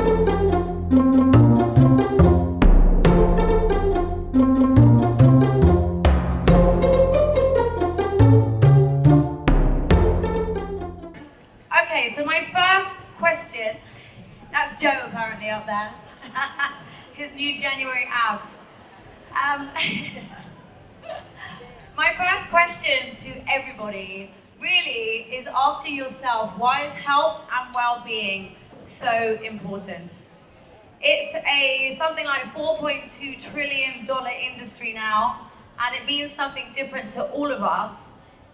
Okay, so my first question, that's Joe apparently up there, his new January abs. Um, my first question to everybody really is asking yourself, why is health and well-being so important? It's something like $4.2 trillion industry now, and it means something different to all of us.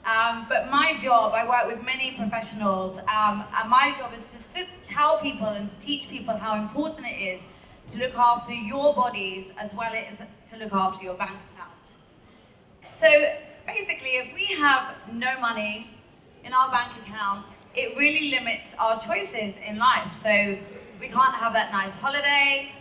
But my job, I work with many professionals, and my job is just to tell people and to teach people how important it is to look after your bodies as well as to look after your bank account. So basically, if we have no money in our bank accounts, it really limits our choices in life. So we can't have that nice holiday,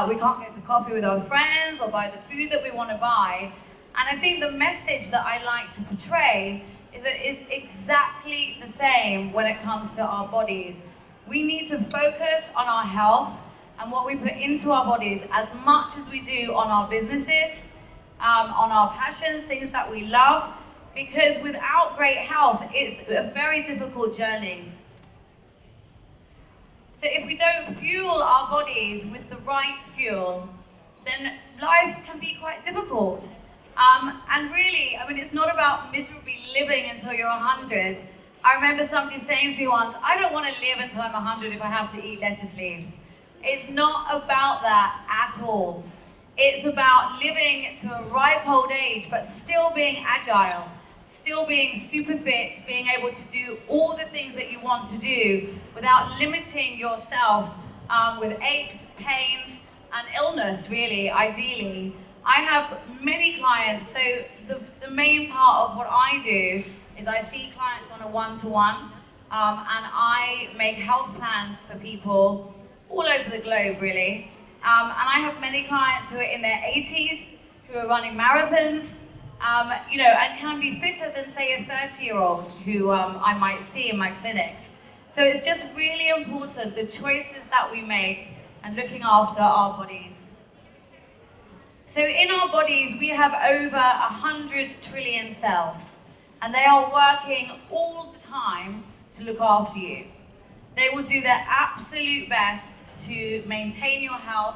we can't go for coffee with our friends or buy the food that we want to buy. And I think the message that I like to portray is that it's exactly the same when it comes to our bodies. We need to focus on our health and what we put into our bodies as much as we do on our businesses, on our passions, things that we love, because without great health, it's a very difficult journey. So if we don't fuel our bodies with the right fuel, then life can be quite difficult. And really, I mean, it's not about miserably living until you're 100. I remember somebody saying to me once, I don't want to live until I'm 100 if I have to eat lettuce leaves. It's not about that at all. It's about living to a ripe old age, but still being agile, still being super fit, being able to do all the things that you want to do without limiting yourself with aches, pains, and illness, really, ideally. I have many clients, so the main part of what I do is I see clients on a one-to-one, and I make health plans for people all over the globe, really. And I have many clients who are in their 80s, who are running marathons, and can be fitter than, say, a 30-year-old who I might see in my clinics. So it's just really important, the choices that we make and looking after our bodies. So in our bodies, we have over 100 trillion cells, and they are working all the time to look after you. They will do their absolute best to maintain your health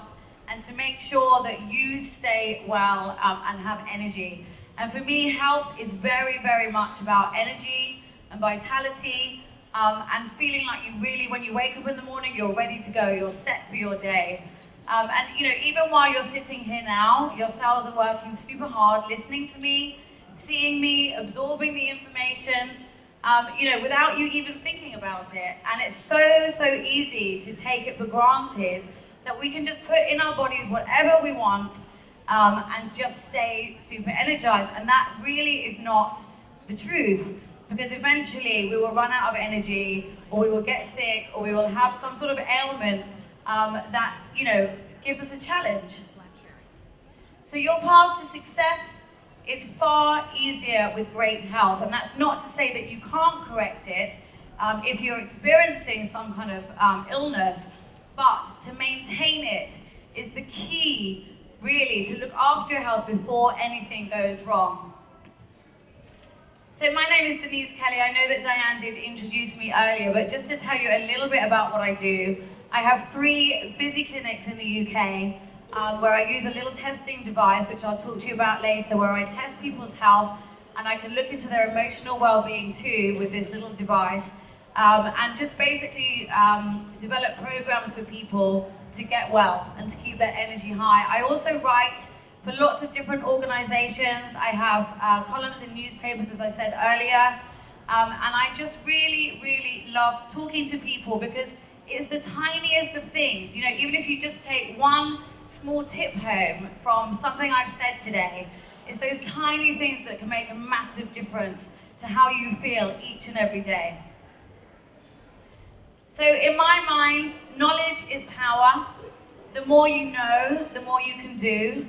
and to make sure that you stay well and have energy. And for me, health is very, very much about energy and vitality, and feeling like you really, when you wake up in the morning, you're ready to go, you're set for your day. And even while you're sitting here now, your cells are working super hard, listening to me, seeing me, absorbing the information, without you even thinking about it. And it's so, so easy to take it for granted that we can just put in our bodies whatever we want and just stay super energized. And that really is not the truth, because eventually we will run out of energy, or we will get sick, or we will have some sort of ailment that gives us a challenge. So your path to success is far easier with great health, and that's not to say that you can't correct it if you're experiencing some kind of illness, but to maintain it is the key, really, to look after your health before anything goes wrong. So my name is Denise Kelly. I know that Diane did introduce me earlier, but just to tell you a little bit about what I do, I have 3 busy clinics in the UK where I use a little testing device, which I'll talk to you about later, where I test people's health and I can look into their emotional well-being too with this little device, and just basically develop programs for people to get well and to keep their energy high. I also write for lots of different organizations. I have columns in newspapers, as I said earlier, and I just really, really love talking to people, because it's the tiniest of things. Even if you just take one small tip home from something I've said today, it's those tiny things that can make a massive difference to how you feel each and every day. So in my mind, knowledge is power. The more you know, the more you can do.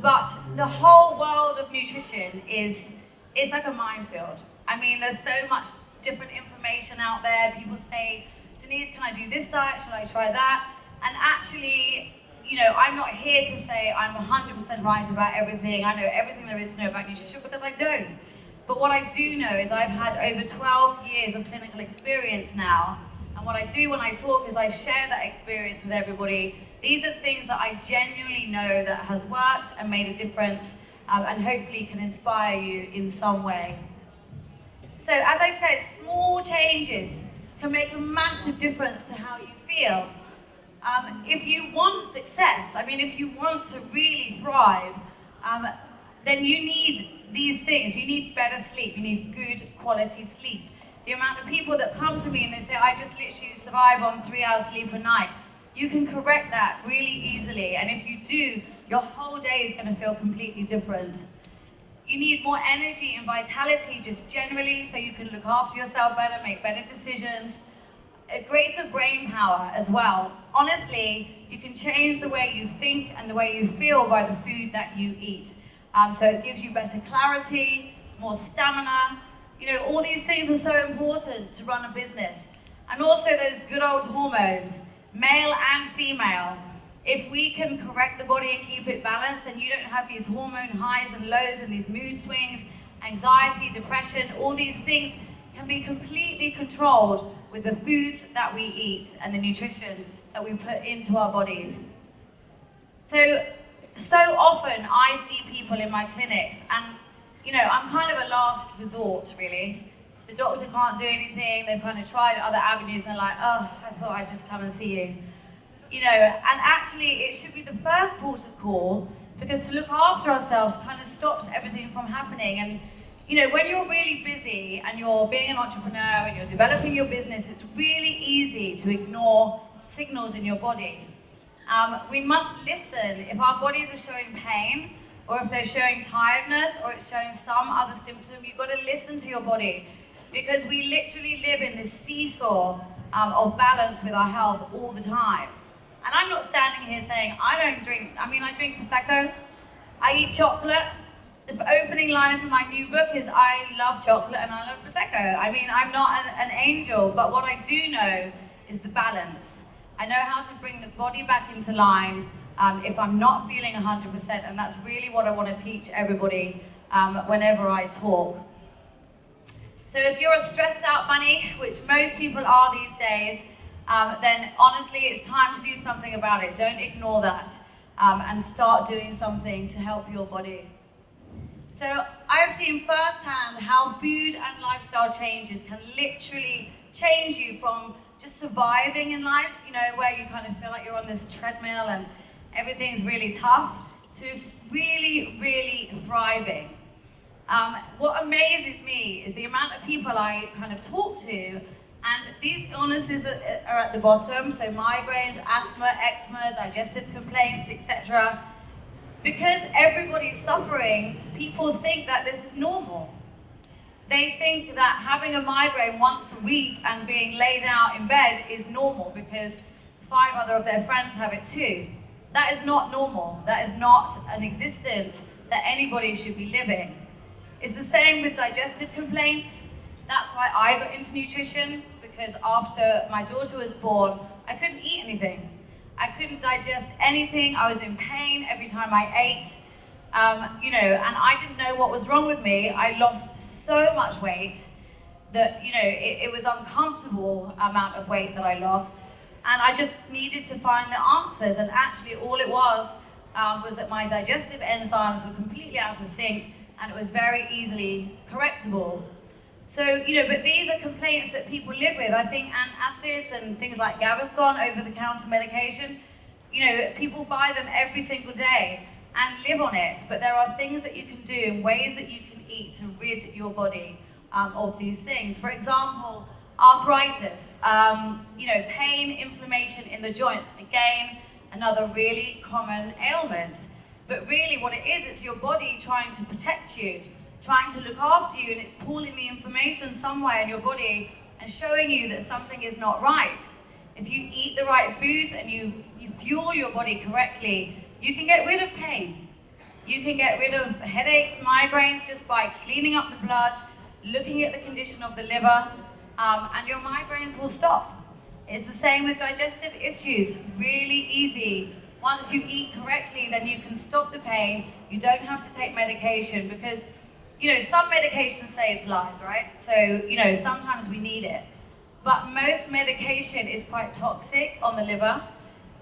But the whole world of nutrition it's like a minefield. I mean, there's so much different information out there. People say Denise, can I do this diet? Should I try that? And actually, you know, I'm not here to say I'm 100% right about everything. I know everything there is to know about nutrition, because I don't. But what I do know is I've had over 12 years of clinical experience now. And what I do when I talk is I share that experience with everybody. These are things that I genuinely know that has worked and made a difference, and hopefully can inspire you in some way. So as I said, small changes can make a massive difference to how you feel. If you want success, I mean, if you want to really thrive, then you need these things. You need better sleep. You need good quality sleep. The amount of people that come to me and they say, I just literally survive on 3 hours sleep a night. You can correct that really easily. And if you do, your whole day is going to feel completely different. You need more energy and vitality just generally, so you can look after yourself better, make better decisions. A greater brain power as well. Honestly, you can change the way you think and the way you feel by the food that you eat. So it gives you better clarity, more stamina. You know, all these things are so important to run a business. And also those good old hormones, male and female. If we can correct the body and keep it balanced, then you don't have these hormone highs and lows and these mood swings, anxiety, depression. All these things can be completely controlled with the foods that we eat and the nutrition that we put into our bodies. So often I see people in my clinics, and you know, I'm kind of a last resort, really. The doctor can't do anything, they've kind of tried other avenues, and they're like, oh, I thought I'd just come and see you. You know, and actually it should be the first port of call, because to look after ourselves kind of stops everything from happening. And you know, when you're really busy and you're being an entrepreneur and you're developing your business, it's really easy to ignore signals in your body. We must listen. If our bodies are showing pain, or if they're showing tiredness, or it's showing some other symptom, you've got to listen to your body, because we literally live in this seesaw of balance with our health all the time. And I'm not standing here saying I don't drink. I mean, I drink Prosecco, I eat chocolate. The opening line for my new book is I love chocolate and I love Prosecco. I mean, I'm not an angel, but what I do know is the balance. I know how to bring the body back into line if I'm not feeling 100%, and that's really what I want to teach everybody whenever I talk. So if you're a stressed out bunny, which most people are these days, then honestly it's time to do something about it. Don't ignore that, and start doing something to help your body. So I've seen firsthand how food and lifestyle changes can literally change you from just surviving in life, you know, where you kind of feel like you're on this treadmill and everything's really tough, to really, really thriving. What amazes me is the amount of people I kind of talk to, and these illnesses are at the bottom, so migraines, asthma, eczema, digestive complaints, etc. Because everybody's suffering, people think that this is normal. They think that having a migraine once a week and being laid out in bed is normal because 5 other of their friends have it too. That is not normal. That is not an existence that anybody should be living. It's the same with digestive complaints. That's why I got into nutrition, because after my daughter was born, I couldn't eat anything. I couldn't digest anything. I was in pain every time I ate. You know, and I didn't know what was wrong with me. I lost so much weight that, you know, it was uncomfortable amount of weight that I lost. And I just needed to find the answers. And actually all it was that my digestive enzymes were completely out of sync, and it was very easily correctable. So, you know, but these are complaints that people live with. I think antacids and things like Gaviscon, over-the-counter medication, you know, people buy them every single day and live on it. But there are things that you can do and ways that you can eat to rid your body of these things. For example, arthritis, you know, pain, inflammation in the joints. Again, another really common ailment. But really what it is, it's your body trying to protect you, trying to look after you, and it's pulling the information somewhere in your body and showing you that something is not right. If you eat the right foods and you fuel your body correctly, you can get rid of pain. You can get rid of headaches, migraines, just by cleaning up the blood, looking at the condition of the liver, and your migraines will stop. It's the same with digestive issues, really easy. Once you eat correctly, then you can stop the pain. You don't have to take medication because, some medication saves lives, right? So, sometimes we need it. But most medication is quite toxic on the liver.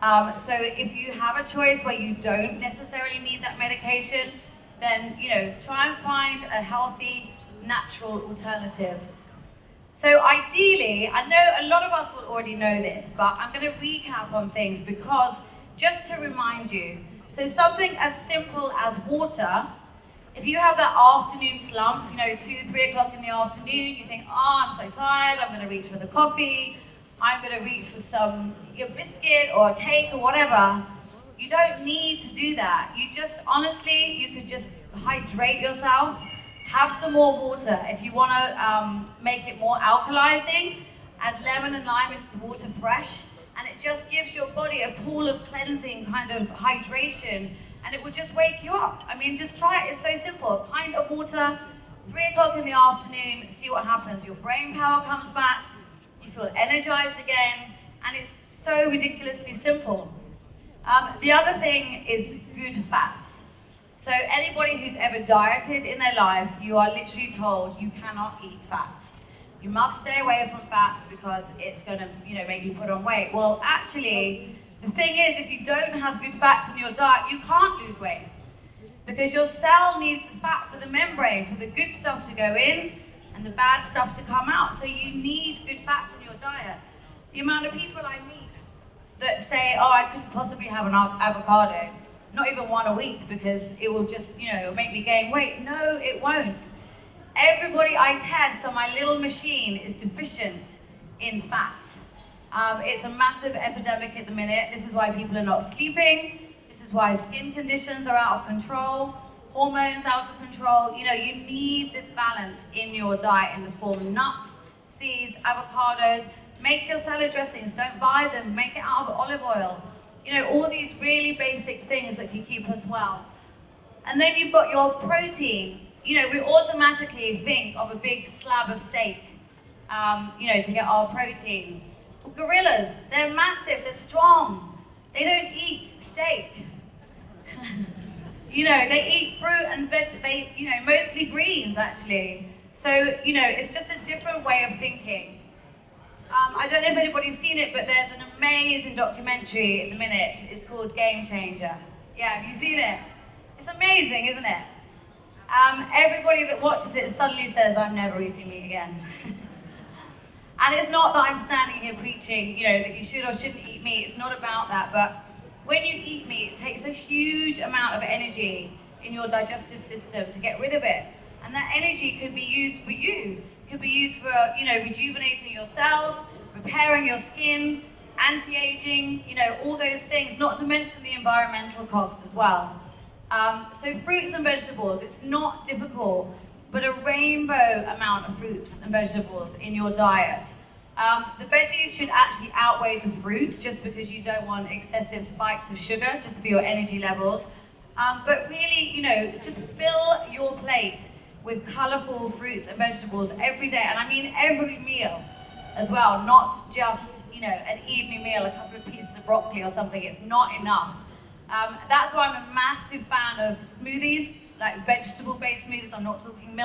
So if you have a choice where you don't necessarily need that medication, then, try and find a healthy, natural alternative. So ideally, I know a lot of us will already know this, but I'm going to recap on things because just to remind you, so something as simple as water, if you have that afternoon slump, 2, 3 o'clock in the afternoon, you think, I'm so tired, I'm going to reach for the coffee, I'm going to reach for some biscuit or a cake or whatever. You don't need to do that. You just, honestly, you could just hydrate yourself. Have some more water. If you want to make it more alkalizing, add lemon and lime into the water fresh, and it just gives your body a pool of cleansing kind of hydration, and it will just wake you up. I mean, just try it. It's so simple. A pint of water, 3 o'clock in the afternoon, see what happens. Your brain power comes back, you feel energized again, and it's so ridiculously simple. The other thing is good fats. So anybody who's ever dieted in their life, you are literally told you cannot eat fats. You must stay away from fats because it's going to, make you put on weight. Well, actually, the thing is, if you don't have good fats in your diet, you can't lose weight because your cell needs the fat for the membrane, for the good stuff to go in and the bad stuff to come out. So you need good fats in your diet. The amount of people I meet that say, I couldn't possibly have an avocado, not even one a week because it will just, make me gain weight. No, it won't. Everybody I test on my little machine is deficient in fats. It's a massive epidemic at the minute. This is why people are not sleeping. This is why skin conditions are out of control, hormones out of control. You need this balance in your diet in the form of nuts, seeds, avocados. Make your salad dressings, don't buy them, make it out of olive oil. All these really basic things that can keep us well. And then you've got your protein. We automatically think of a big slab of steak, to get our protein. Well, gorillas, they're massive, they're strong. They don't eat steak. They eat fruit and mostly greens actually. So, it's just a different way of thinking. I don't know if anybody's seen it, but there's an amazing documentary at the minute. It's called Game Changer. Yeah, have you seen it? It's amazing, isn't it? Everybody that watches it suddenly says, I'm never eating meat again. And it's not that I'm standing here preaching, that you should or shouldn't eat meat. It's not about that. But when you eat meat, it takes a huge amount of energy in your digestive system to get rid of it. And that energy could be used for you. Could be used for, rejuvenating your cells, repairing your skin, anti-aging, all those things, not to mention the environmental costs as well. So fruits and vegetables, it's not difficult, but a rainbow amount of fruits and vegetables in your diet. The veggies should actually outweigh the fruits just because you don't want excessive spikes of sugar just for your energy levels. But really, just fill your plate with colourful fruits and vegetables every day, and I mean every meal as well, not just, an evening meal, a couple of pieces of broccoli or something. It's not enough. That's why I'm a massive fan of smoothies, like vegetable-based smoothies. I'm not talking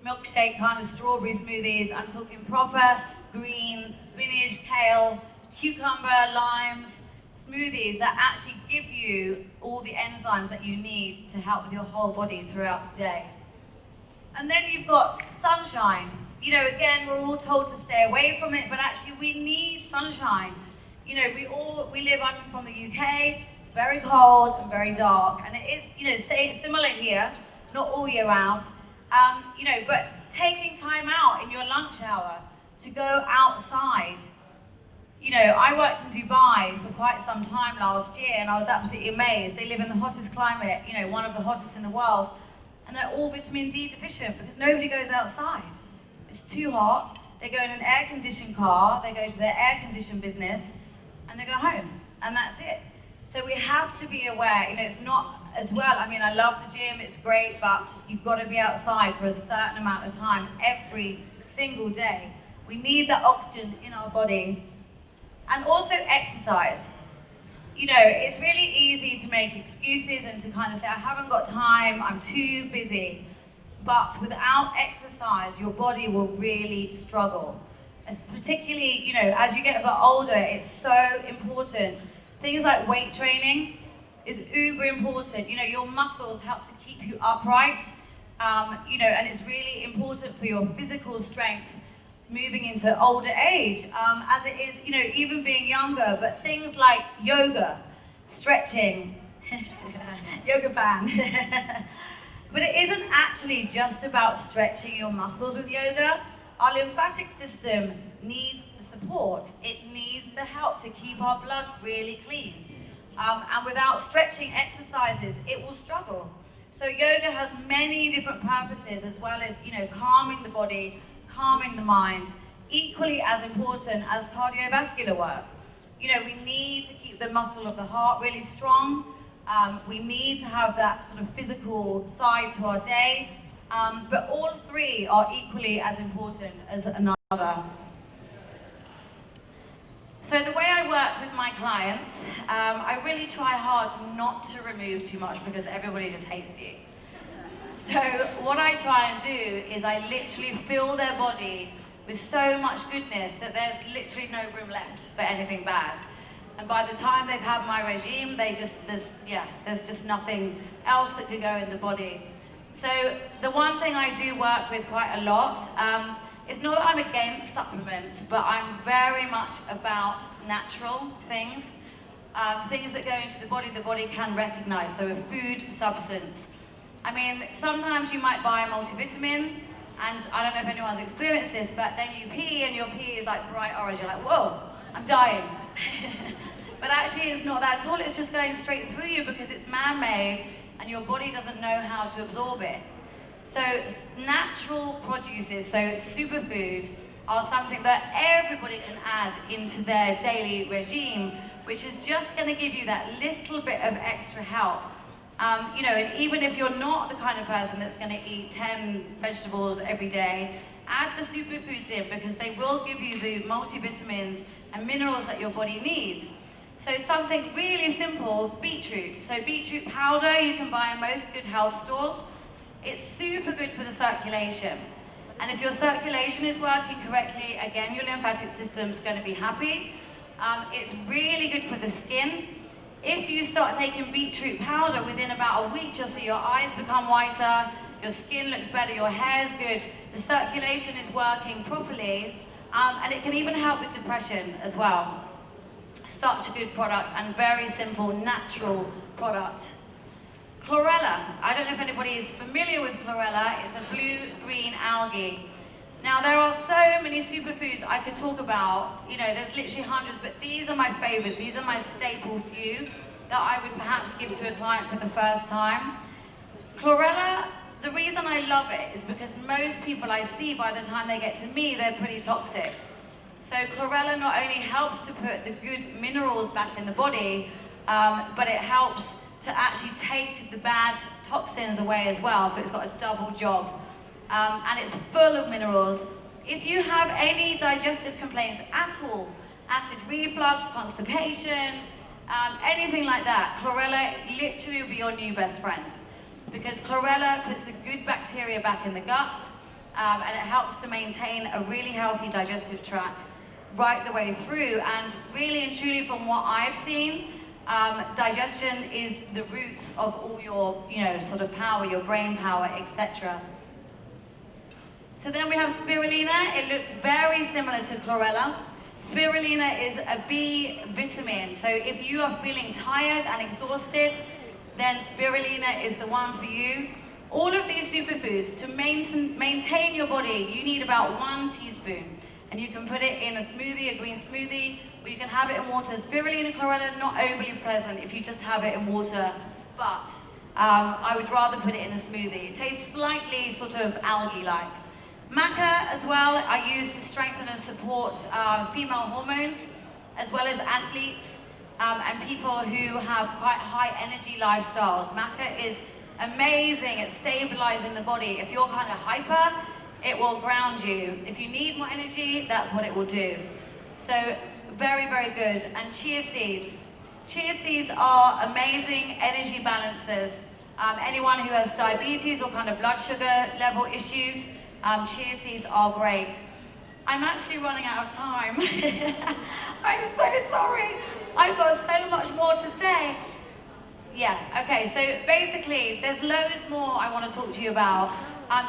milkshake kind of strawberry smoothies. I'm talking proper green, spinach, kale, cucumber, limes, smoothies that actually give you all the enzymes that you need to help with your whole body throughout the day. And then you've got sunshine. Again, we're all told to stay away from it, but actually we need sunshine. I'm from the UK, it's very cold and very dark, and it is, similar here, not all year round, but taking time out in your lunch hour to go outside. I worked in Dubai for quite some time last year, and I was absolutely amazed. They live in the hottest climate, one of the hottest in the world. And they're all vitamin D deficient because nobody goes outside. It's too hot. They go in an air-conditioned car, they go to their air-conditioned business, and they go home, and that's it. So we have to be aware, it's not as well, I love the gym, it's great, but you've got to be outside for a certain amount of time every single day. We need that oxygen in our body. And also exercise. You know, it's really easy to make excuses and to kind of say, I haven't got time, I'm too busy. But without exercise, your body will really struggle. Particularly, you know, as you get a bit older, it's so important. Things like weight training is uber important. You know, your muscles help to keep you upright. You know, and it's really important for your physical strength moving into older age, as it is, you know, even being younger. But things like yoga, stretching, yoga fan. But it isn't actually just about stretching your muscles with yoga. Our lymphatic system needs the support. It needs the help to keep our blood really clean. And without stretching exercises, it will struggle. So yoga has many different purposes, as well as, you know, calming the body, calming the mind, equally as important as cardiovascular work. You know, we need to keep the muscle of the heart really strong. We need to have that sort of physical side to our day, but all three are equally as important as another. So the way I work with my clients, I really try hard not to remove too much because everybody just hates you. So what I try and do is I literally fill their body with so much goodness that there's literally no room left for anything bad. And by the time they've had my regime, there's just nothing else that could go in the body. So the one thing I do work with quite a lot, it's not that I'm against supplements, but I'm very much about natural things. Things that go into the body can recognize, so a food substance. I mean, sometimes you might buy a multivitamin, and I don't know if anyone's experienced this, but then you pee and your pee is like bright orange. You're like, whoa, I'm dying. But actually it's not that at all, it's just going straight through you because it's man-made and your body doesn't know how to absorb it. So natural produces, so superfoods, are something that everybody can add into their daily regime, which is just going to give you that little bit of extra help. You know, and even if you're not the kind of person that's going to eat 10 vegetables every day, add the superfoods in because they will give you the multivitamins and minerals that your body needs. So something really simple, beetroot. So beetroot powder you can buy in most good health stores. It's super good for the circulation. And if your circulation is working correctly, again, your lymphatic system's going to be happy. It's really good for the skin. If you start taking beetroot powder, within about a week, you'll see your eyes become whiter, your skin looks better, your hair's good, the circulation is working properly, and it can even help with depression as well. Such a good product and very simple, natural product. Chlorella. I don't know if anybody is familiar with chlorella. It's a blue-green algae. Now, there are so many superfoods I could talk about. You know, there's literally hundreds, but these are my favorites. These are my staple few that I would perhaps give to a client for the first time. Chlorella, the reason I love it is because most people I see, by the time they get to me, they're pretty toxic. So chlorella not only helps to put the good minerals back in the body, but it helps to actually take the bad toxins away as well. So it's got a double job. And it's full of minerals. If you have any digestive complaints at all, acid reflux, constipation, anything like that, chlorella literally will be your new best friend. Because chlorella puts the good bacteria back in the gut, and it helps to maintain a really healthy digestive tract right the way through. And really and truly, from what I've seen, digestion is the root of all your, you know, sort of power, your brain power, etc. So then we have spirulina. It looks very similar to chlorella. Spirulina is a B vitamin. So if you are feeling tired and exhausted, then spirulina is the one for you. All of these superfoods, to maintain your body, you need about 1 teaspoon. And you can put it in a smoothie, a green smoothie, or you can have it in water. Spirulina, chlorella, not overly pleasant if you just have it in water, but I would rather put it in a smoothie. It tastes slightly sort of algae-like. Maca as well, I use to strengthen and support female hormones, as well as athletes and people who have quite high energy lifestyles. Maca is amazing at stabilizing the body. If you're kind of hyper, it will ground you. If you need more energy, that's what it will do. So very, very good. And chia seeds. Chia seeds are amazing energy balancers. Anyone who has diabetes or kind of blood sugar level issues, chia seeds are great. I'm actually running out of time. I'm so sorry. I've got so much more to say. Yeah, okay, so basically, there's loads more I want to talk to you about.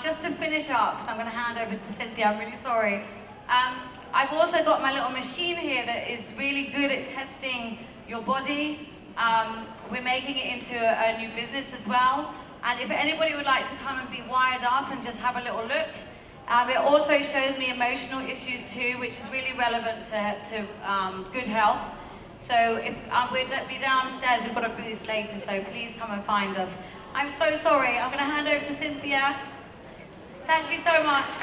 Just to finish up, because I'm going to hand over to Cynthia, I'm really sorry. I've also got my little machine here that is really good at testing your body. We're making it into a new business as well. And if anybody would like to come and be wired up and just have a little look, it also shows me emotional issues too, which is really relevant to good health. So if we'll be downstairs, we've got a booth later, so please come and find us. I'm so sorry, I'm going to hand over to Cynthia. Thank you so much.